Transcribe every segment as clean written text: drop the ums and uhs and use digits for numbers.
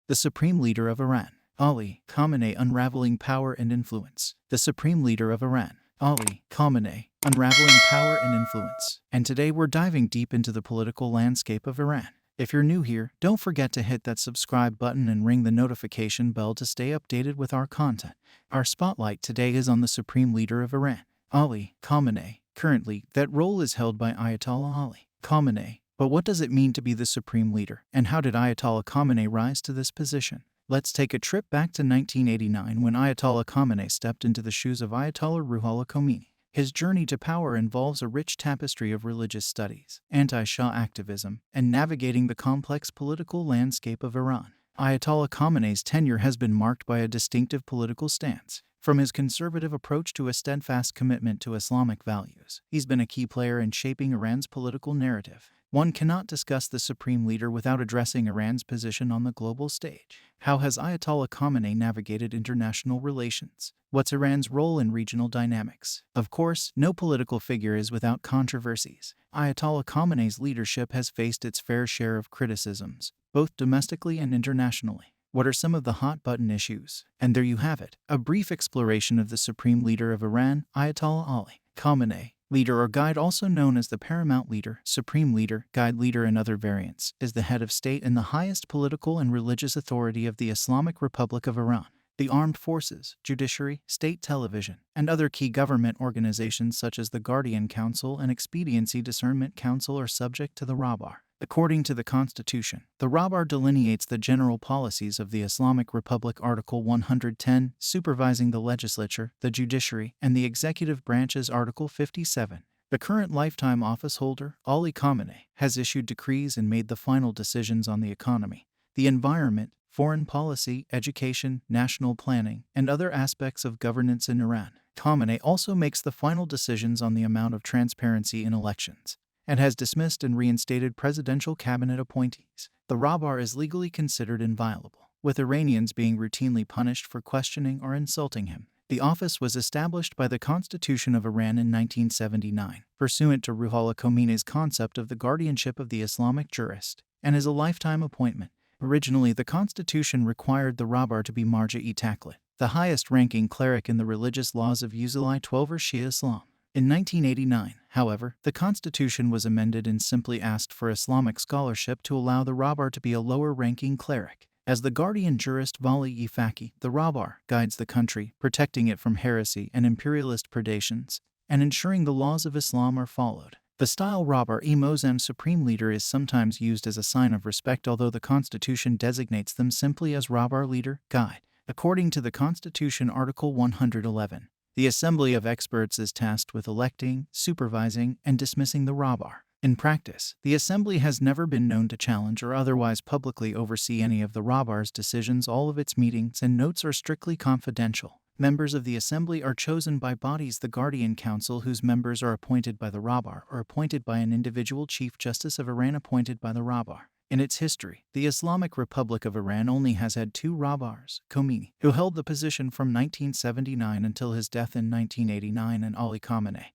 The Supreme Leader of Iran, Ali Khamenei, unraveling power and influence. The Supreme Leader of Iran, Ali Khamenei, unraveling power and influence. And today we're diving deep into the political landscape of Iran. If you're new here, don't forget to hit that subscribe button and ring the notification bell to stay updated with our content. Our spotlight today is on the Supreme Leader of Iran, Ali Khamenei. Currently, that role is held by Ayatollah Ali Khamenei. But what does it mean to be the Supreme Leader, and how did Ayatollah Khamenei rise to this position? Let's take a trip back to 1989 when Ayatollah Khamenei stepped into the shoes of Ayatollah Ruhollah Khomeini. His journey to power involves a rich tapestry of religious studies, anti-Shah activism, and navigating the complex political landscape of Iran. Ayatollah Khamenei's tenure has been marked by a distinctive political stance. From his conservative approach to a steadfast commitment to Islamic values, he's been a key player in shaping Iran's political narrative. One cannot discuss the Supreme Leader without addressing Iran's position on the global stage. How has Ayatollah Khamenei navigated international relations? What's Iran's role in regional dynamics? Of course, no political figure is without controversies. Ayatollah Khamenei's leadership has faced its fair share of criticisms, both domestically and internationally. What are some of the hot-button issues? And there you have it, a brief exploration of the Supreme Leader of Iran, Ayatollah Ali Khamenei. Leader or guide, also known as the paramount leader, supreme leader, guide leader, and other variants, is the head of state and the highest political and religious authority of the Islamic Republic of Iran. The armed forces, judiciary, state television, and other key government organizations such as the Guardian Council and Expediency Discernment Council are subject to the Rabar. According to the Constitution, the Rabar delineates the general policies of the Islamic Republic. Article 110, supervising the legislature, the judiciary, and the executive branches. Article 57. The current lifetime office holder, Ali Khamenei, has issued decrees and made the final decisions on the economy, the environment, foreign policy, education, national planning, and other aspects of governance in Iran. Khamenei also makes the final decisions on the amount of transparency in elections, and has dismissed and reinstated presidential cabinet appointees. The Rabar is legally considered inviolable, with Iranians being routinely punished for questioning or insulting him. The office was established by the Constitution of Iran in 1979, pursuant to Ruhollah Khomeini's concept of the guardianship of the Islamic jurist, and is a lifetime appointment. Originally, the Constitution required the Rabar to be Marja-e Taqlid, the highest-ranking cleric in the religious laws of Usul 12 or Shia Islam. In 1989, however, the Constitution was amended and simply asked for Islamic scholarship to allow the Rabar to be a lower-ranking cleric. As the guardian jurist Vali-e Faqih, the Rabar guides the country, protecting it from heresy and imperialist predations, and ensuring the laws of Islam are followed. The style Rabar-e-Mozam, Supreme Leader, is sometimes used as a sign of respect, although the Constitution designates them simply as Rabar Leader, Guide. According to the Constitution, Article 111, the Assembly of Experts is tasked with electing, supervising, and dismissing the Rabar. In practice, the Assembly has never been known to challenge or otherwise publicly oversee any of the Rabar's decisions. All of its meetings and notes are strictly confidential. Members of the Assembly are chosen by bodies, the Guardian Council, whose members are appointed by the Rabar or appointed by an individual Chief Justice of Iran appointed by the Rabar. In its history, the Islamic Republic of Iran only has had two Rabars, Khomeini, who held the position from 1979 until his death in 1989, and Ali Khamenei,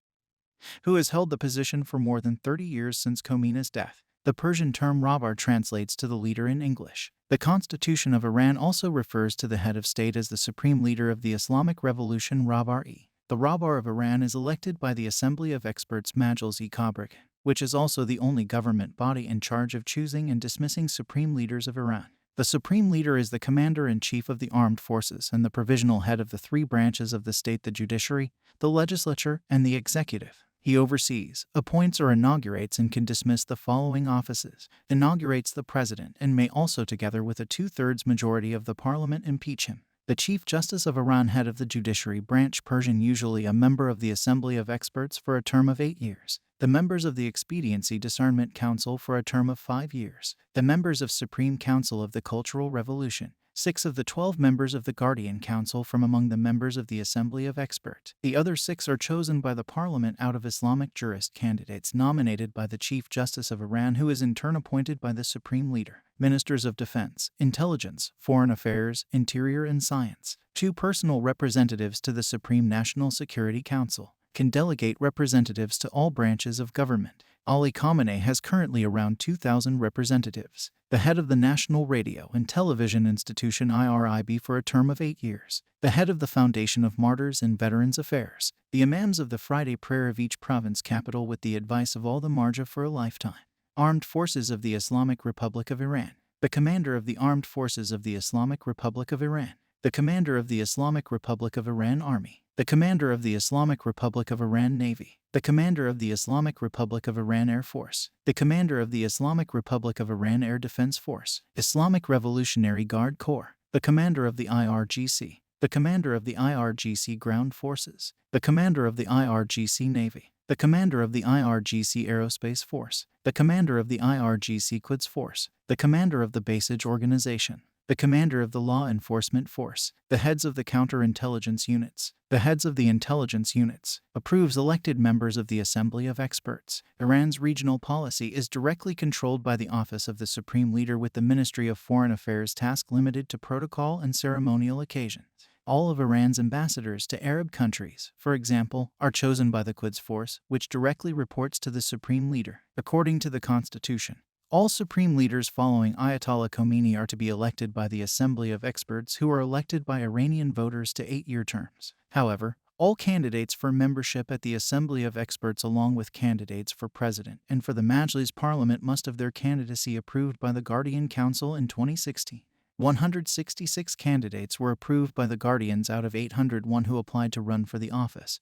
who has held the position for more than 30 years since Khomeini's death. The Persian term Rabar translates to the leader in English. The Constitution of Iran also refers to the head of state as the Supreme Leader of the Islamic Revolution, Rabar-e. The Rabar of Iran is elected by the Assembly of Experts Majlis-e-Kabrak, which is also the only government body in charge of choosing and dismissing supreme leaders of Iran. The Supreme Leader is the Commander-in-Chief of the Armed Forces and the provisional head of the three branches of the state: the judiciary, the legislature, and the executive. He oversees, appoints or inaugurates, and can dismiss the following offices: inaugurates the president and may also, together with a two-thirds majority of the parliament, impeach him. The Chief Justice of Iran, head of the judiciary branch, Persian, usually a member of the Assembly of Experts for a term of 8 years. The members of the Expediency Discernment Council for a term of 5 years. The members of Supreme Council of the Cultural Revolution. 6 of the 12 members of the Guardian Council from among the members of the Assembly of Experts. The other 6 are chosen by the Parliament out of Islamic jurist candidates nominated by the Chief Justice of Iran, who is in turn appointed by the Supreme Leader. Ministers of Defense, Intelligence, Foreign Affairs, Interior, and Science. 2 personal representatives to the Supreme National Security Council. Can delegate representatives to all branches of government. Ali Khamenei has currently around 2,000 representatives, the head of the National Radio and Television Institution IRIB for a term of 8 years, the head of the Foundation of Martyrs and Veterans Affairs, the imams of the Friday prayer of each province capital with the advice of all the Marja for a lifetime, Armed Forces of the Islamic Republic of Iran, the commander of the Armed Forces of the Islamic Republic of Iran, the commander of the Islamic Republic of Iran Army, the commander of the Islamic Republic of Iran Navy, the commander of the Islamic Republic of Iran Air Force, the commander of the Islamic Republic of Iran Air Defense Force, Islamic Revolutionary Guard Corps, the commander of the IRGC, the commander of the IRGC Ground Forces, the commander of the IRGC Navy, the commander of the IRGC Aerospace Force, the commander of the IRGC Quds Force, the commander of the Basage Organization, the commander of the Law Enforcement Force, the heads of the counterintelligence units, the heads of the intelligence units, approves elected members of the Assembly of Experts. Iran's regional policy is directly controlled by the Office of the Supreme Leader with the Ministry of Foreign Affairs task limited to protocol and ceremonial occasions. All of Iran's ambassadors to Arab countries, for example, are chosen by the Quds Force, which directly reports to the Supreme Leader, according to the Constitution. All supreme leaders following Ayatollah Khomeini are to be elected by the Assembly of Experts, who are elected by Iranian voters to 8-year terms. However, all candidates for membership at the Assembly of Experts along with candidates for president and for the Majlis Parliament must have their candidacy approved by the Guardian Council in 2016. 166 candidates were approved by the Guardians out of 801 who applied to run for the office,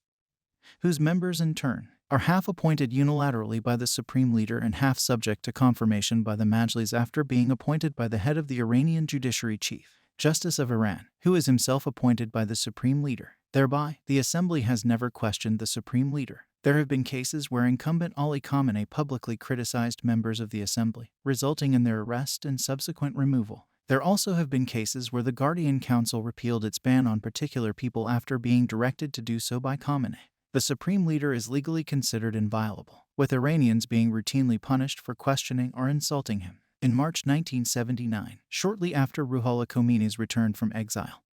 whose members in turn are half appointed unilaterally by the Supreme Leader and half subject to confirmation by the Majlis after being appointed by the head of the Iranian Judiciary Chief Justice of Iran, who is himself appointed by the Supreme Leader. Thereby, the Assembly has never questioned the Supreme Leader. There have been cases where incumbent Ali Khamenei publicly criticized members of the Assembly, resulting in their arrest and subsequent removal. There also have been cases where the Guardian Council repealed its ban on particular people after being directed to do so by Khamenei. The Supreme Leader is legally considered inviolable, with Iranians being routinely punished for questioning or insulting him. In March 1979, shortly after Ruhollah Khomeini's return from exile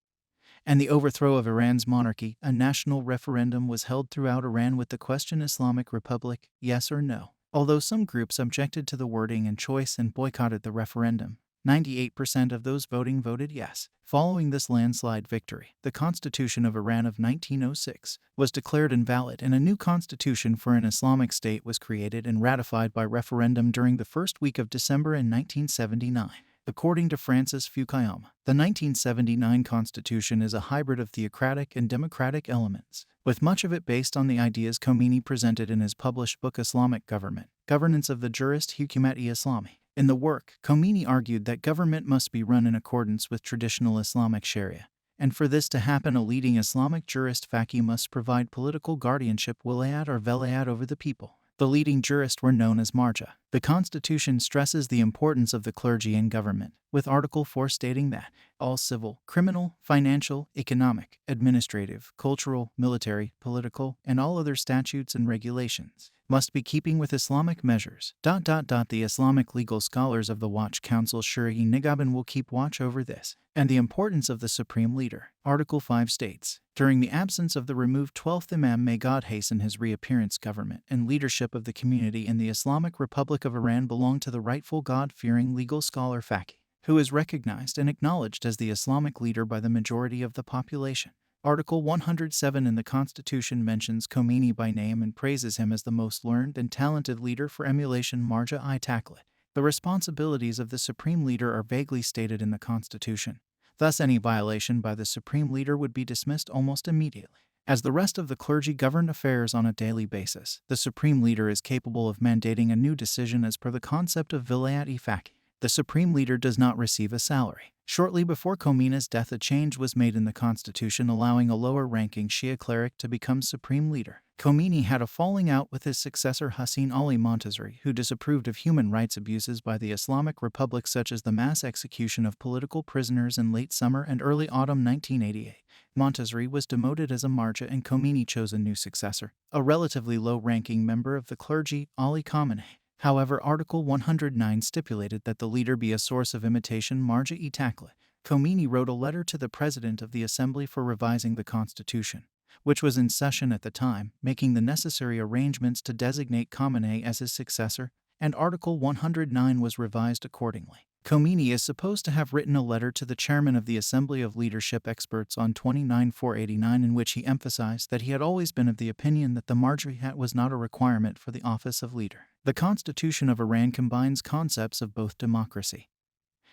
and the overthrow of Iran's monarchy, a national referendum was held throughout Iran with the question Islamic Republic, yes or no. Although some groups objected to the wording and choice and boycotted the referendum, 98% of those voting voted yes. Following this landslide victory, the Constitution of Iran of 1906 was declared invalid and a new constitution for an Islamic state was created and ratified by referendum during the first week of December in 1979. According to Francis Fukuyama, the 1979 Constitution is a hybrid of theocratic and democratic elements, with much of it based on the ideas Khomeini presented in his published book Islamic Government, Governance of the Jurist Hukumat-e-Islami. In the work, Khomeini argued that government must be run in accordance with traditional Islamic Sharia, and for this to happen a leading Islamic jurist faqih must provide political guardianship wilayat or velayat over the people. The leading jurists were known as marja. The Constitution stresses the importance of the clergy in government, with Article 4 stating that all civil, criminal, financial, economic, administrative, cultural, military, political, and all other statutes and regulations must be keeping with Islamic measures. The Islamic legal scholars of the Watch Council Shura-e-Nigabin will keep watch over this, and the importance of the Supreme Leader. Article 5 states, during the absence of the removed 12th Imam, may God hasten his reappearance, government and leadership of the community in the Islamic Republic of Iran belong to the rightful God-fearing legal scholar faqih, who is recognized and acknowledged as the Islamic leader by the majority of the population. Article 107 in the Constitution mentions Khomeini by name and praises him as the most learned and talented leader for emulation Marja-i-Taqlid. The responsibilities of the Supreme Leader are vaguely stated in the Constitution. Thus, any violation by the Supreme Leader would be dismissed almost immediately. As the rest of the clergy govern affairs on a daily basis, the Supreme Leader is capable of mandating a new decision as per the concept of vilayat-e-faqih. The Supreme Leader does not receive a salary. Shortly before Khomeini's death, a change was made in the Constitution allowing a lower-ranking Shia cleric to become Supreme Leader. Khomeini had a falling out with his successor Hussein Ali Montazeri, who disapproved of human rights abuses by the Islamic Republic such as the mass execution of political prisoners in late summer and early autumn 1988. Montazeri was demoted as a marja and Khomeini chose a new successor, a relatively low-ranking member of the clergy, Ali Khamenei. However, Article 109 stipulated that the leader be a source of imitation Marja-e-Taqlid. Khomeini wrote a letter to the President of the Assembly for revising the Constitution, which was in session at the time, making the necessary arrangements to designate Khamenei as his successor, and Article 109 was revised accordingly. Khamenei is supposed to have written a letter to the chairman of the Assembly of Leadership Experts on 29/4/89 in which he emphasized that he had always been of the opinion that the Marjorie hat was not a requirement for the office of leader. The Constitution of Iran combines concepts of both democracy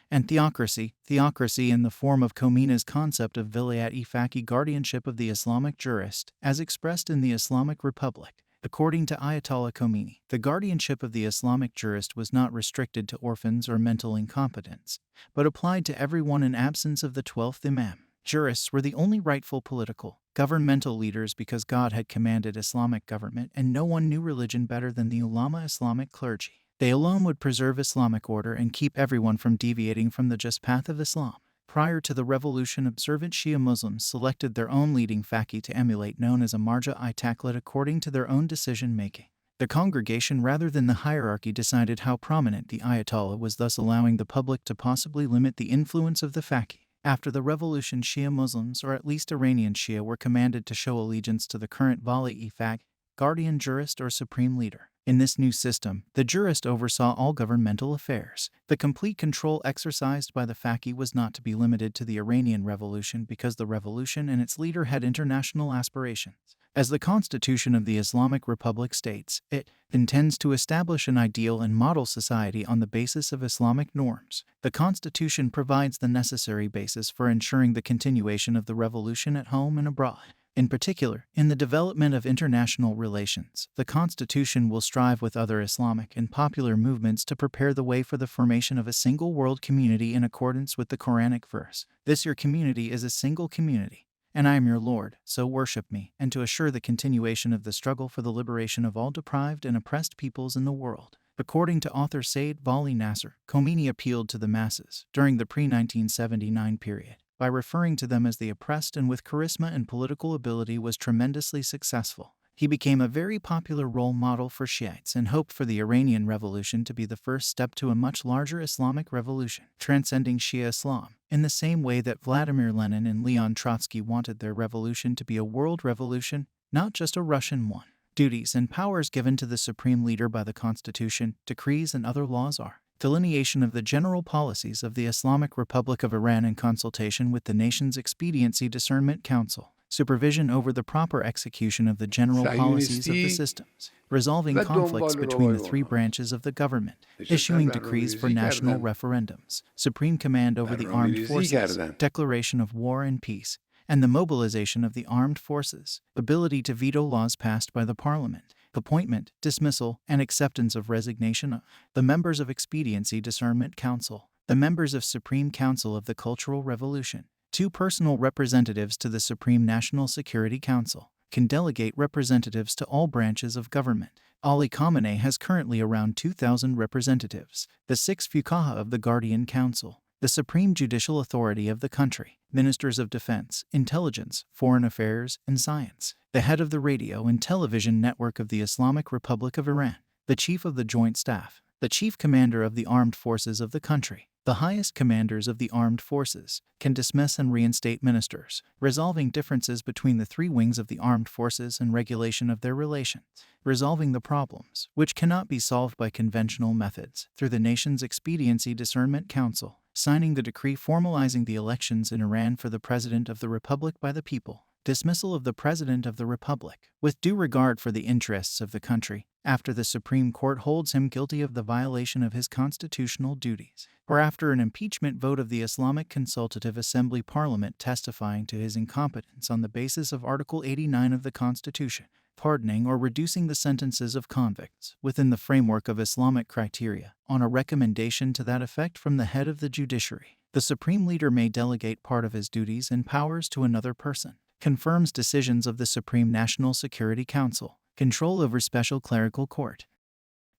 and theocracy. Theocracy in the form of Khamenei's concept of vilayat-e-faqih, guardianship of the Islamic jurist, as expressed in the Islamic Republic. According to Ayatollah Khomeini, the guardianship of the Islamic jurist was not restricted to orphans or mental incompetents, but applied to everyone in absence of the 12th Imam. Jurists were the only rightful political, governmental leaders because God had commanded Islamic government, and no one knew religion better than the ulama Islamic clergy. They alone would preserve Islamic order and keep everyone from deviating from the just path of Islam. Prior to the revolution, observant Shia Muslims selected their own leading faqih to emulate, known as a marja-i-taqlid, according to their own decision-making. The congregation, rather than the hierarchy, decided how prominent the Ayatollah was, thus allowing the public to possibly limit the influence of the faqih. After the revolution, Shia Muslims, or at least Iranian Shia, were commanded to show allegiance to the current wali-e-faqih, guardian jurist or supreme leader. In this new system, the jurist oversaw all governmental affairs. The complete control exercised by the faqih was not to be limited to the Iranian Revolution because the revolution and its leader had international aspirations. As the Constitution of the Islamic Republic states, it intends to establish an ideal and model society on the basis of Islamic norms. The Constitution provides the necessary basis for ensuring the continuation of the revolution at home and abroad. In particular, in the development of international relations, the Constitution will strive with other Islamic and popular movements to prepare the way for the formation of a single world community in accordance with the Quranic verse, "This your community is a single community, and I am your Lord, so worship me," and to assure the continuation of the struggle for the liberation of all deprived and oppressed peoples in the world. According to author Said Vali Nasser, Khomeini appealed to the masses during the pre-1979 period by referring to them as the oppressed, and with charisma and political ability was tremendously successful. He became a very popular role model for Shiites and hoped for the Iranian Revolution to be the first step to a much larger Islamic revolution, transcending Shia Islam, in the same way that Vladimir Lenin and Leon Trotsky wanted their revolution to be a world revolution, not just a Russian one. Duties and powers given to the supreme leader by the Constitution, decrees, and other laws are delineation of the general policies of the Islamic Republic of Iran in consultation with the nation's Expediency Discernment Council, supervision over the proper execution of the general policies of the systems, resolving conflicts between the three branches of the government, issuing decrees for national referendums, supreme command over the armed forces, declaration of war and peace, and the mobilization of the armed forces, ability to veto laws passed by the parliament, appointment, dismissal, and acceptance of resignation of the members of Expediency Discernment Council, the members of Supreme Council of the Cultural Revolution. 2 personal representatives to the Supreme National Security Council can delegate representatives to all branches of government. Ali Khamenei has currently around 2,000 representatives. The 6 Fuqaha of the Guardian Council, the supreme judicial authority of the country, ministers of defense, intelligence, foreign affairs, and science, the head of the radio and television network of the Islamic Republic of Iran, the chief of the joint staff, the chief commander of the armed forces of the country. The highest commanders of the armed forces can dismiss and reinstate ministers, resolving differences between the 3 wings of the armed forces and regulation of their relations, resolving the problems, which cannot be solved by conventional methods, through the nation's Expediency Discernment Council, signing the decree formalizing the elections in Iran for the President of the Republic by the people, dismissal of the President of the Republic, with due regard for the interests of the country, after the Supreme Court holds him guilty of the violation of his constitutional duties, or after an impeachment vote of the Islamic Consultative Assembly Parliament testifying to his incompetence on the basis of Article 89 of the Constitution, pardoning or reducing the sentences of convicts within the framework of Islamic criteria, on a recommendation to that effect from the head of the judiciary. The supreme leader may delegate part of his duties and powers to another person, confirms decisions of the Supreme National Security Council, control over special clerical court.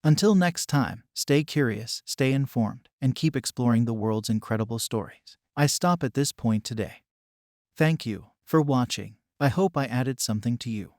Until next time, stay curious, stay informed, and keep exploring the world's incredible stories. I stop at this point today. Thank you for watching. I hope I added something to you.